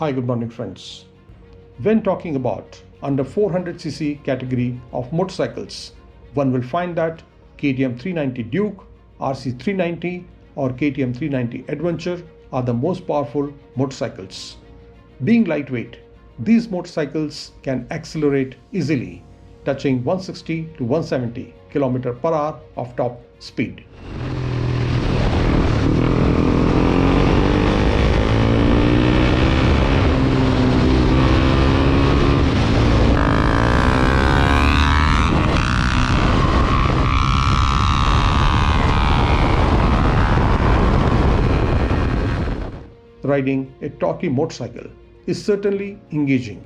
Hi, good morning friends. When talking about under 400cc category of motorcycles, one will find that KTM 390 Duke, RC 390 or KTM 390 Adventure are the most powerful motorcycles. Being lightweight, these motorcycles can accelerate easily, touching 160 to 170 km per hour of top speed. Riding a torquey motorcycle is certainly engaging,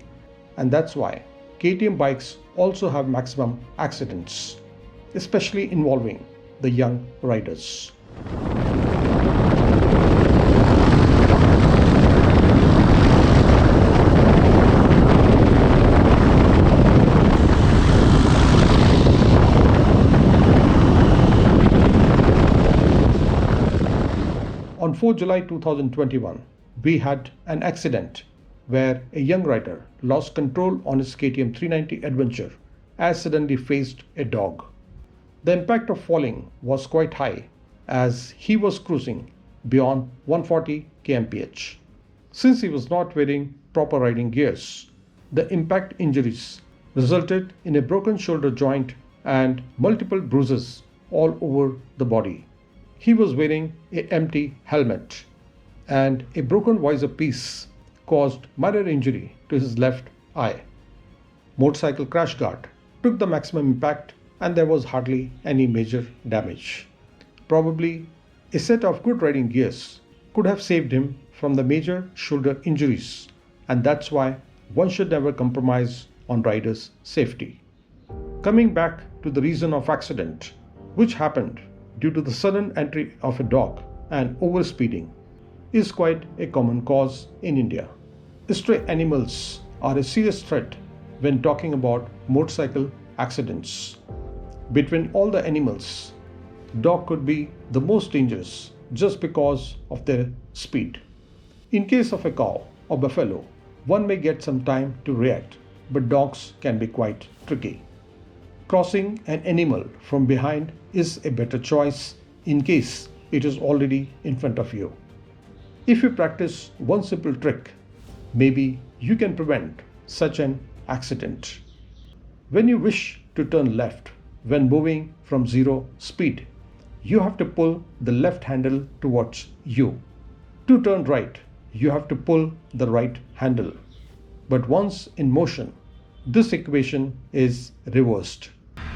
and that's why KTM bikes also have maximum accidents, especially involving the young riders. On 4 July 2021, we had an accident where a young rider lost control on his KTM 390 Adventure as suddenly faced a dog. The impact of falling was quite high as he was cruising beyond 140 Kmph. Since he was not wearing proper riding gears, the impact injuries resulted in a broken shoulder joint and multiple bruises all over the body. He was wearing an empty helmet, and a broken visor piece caused minor injury to his left eye. Motorcycle crash guard took the maximum impact and there was hardly any major damage. Probably a set of good riding gears could have saved him from the major shoulder injuries, and that's why one should never compromise on riders' safety. Coming back to the reason of accident, which happened due to the sudden entry of a dog and overspeeding, is quite a common cause in India. Stray animals are a serious threat when talking about motorcycle accidents. Between all the animals, dog could be the most dangerous just because of their speed. In case of a cow or buffalo, one may get some time to react, but dogs can be quite tricky. Crossing an animal from behind is a better choice in case it is already in front of you. If you practice one simple trick, maybe you can prevent such an accident. When you wish to turn left when moving from zero speed, you have to pull the left handle towards you. To turn right, you have to pull the right handle. But once in motion, this equation is reversed.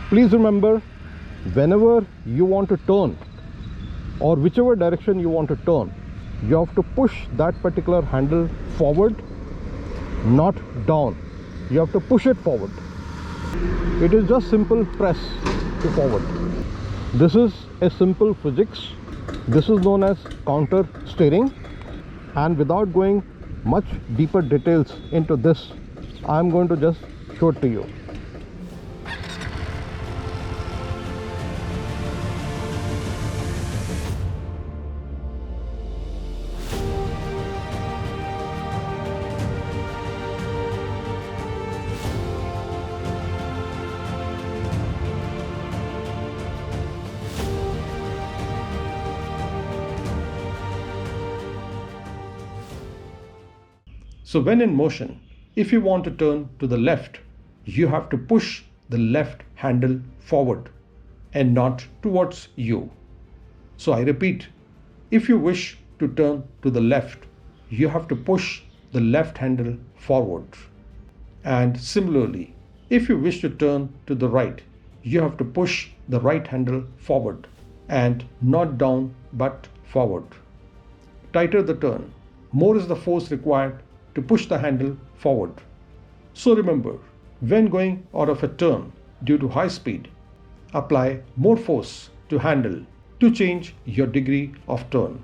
Please remember, whenever you want to turn or whichever direction you want to turn, you have to push that particular handle forward, not down. You have to push it forward. It is just simple press to forward. This is a simple physics. This is known as counter steering, and without going much deeper details into this, I am going to just show it to you. So when in motion, if you want to turn to the left, you have to push the left handle forward and not towards you. So I repeat, if you wish to turn to the left, you have to push the left handle forward. And similarly, if you wish to turn to the right, you have to push the right handle forward and not down but forward. Tighter the turn, more is the force required to push the handle forward. So remember, when going out of a turn due to high speed, apply more force to handle to change your degree of turn.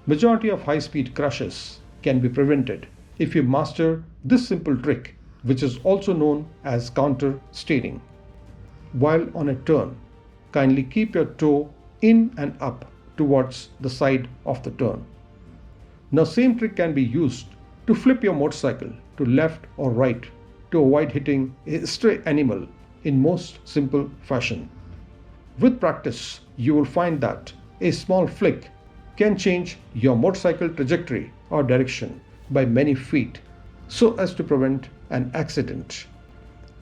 Majority of high speed crashes can be prevented if you master this simple trick, which is also known as counter steering. While on a turn, kindly keep your toe in and up towards the side of the turn. Now same trick can be used to flip your motorcycle to left or right to avoid hitting a stray animal in most simple fashion. With practice, you will find that a small flick can change your motorcycle trajectory or direction by many feet so as to prevent an accident.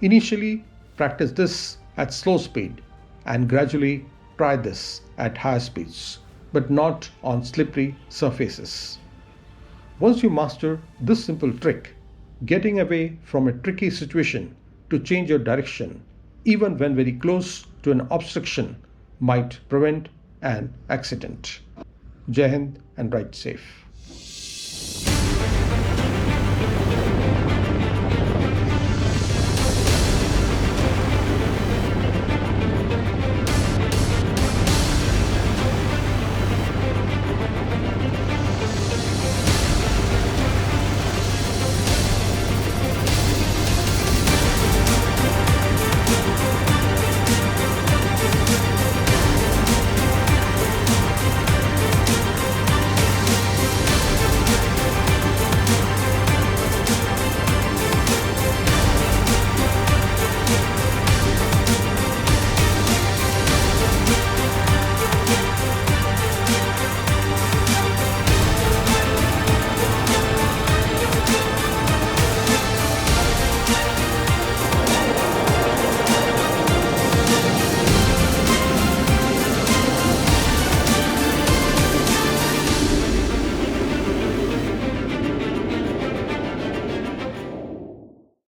Initially, practice this at slow speed and gradually try this at higher speeds, but not on slippery surfaces. Once you master this simple trick, getting away from a tricky situation to change your direction, even when very close to an obstruction, might prevent an accident. Jai Hind and ride safe.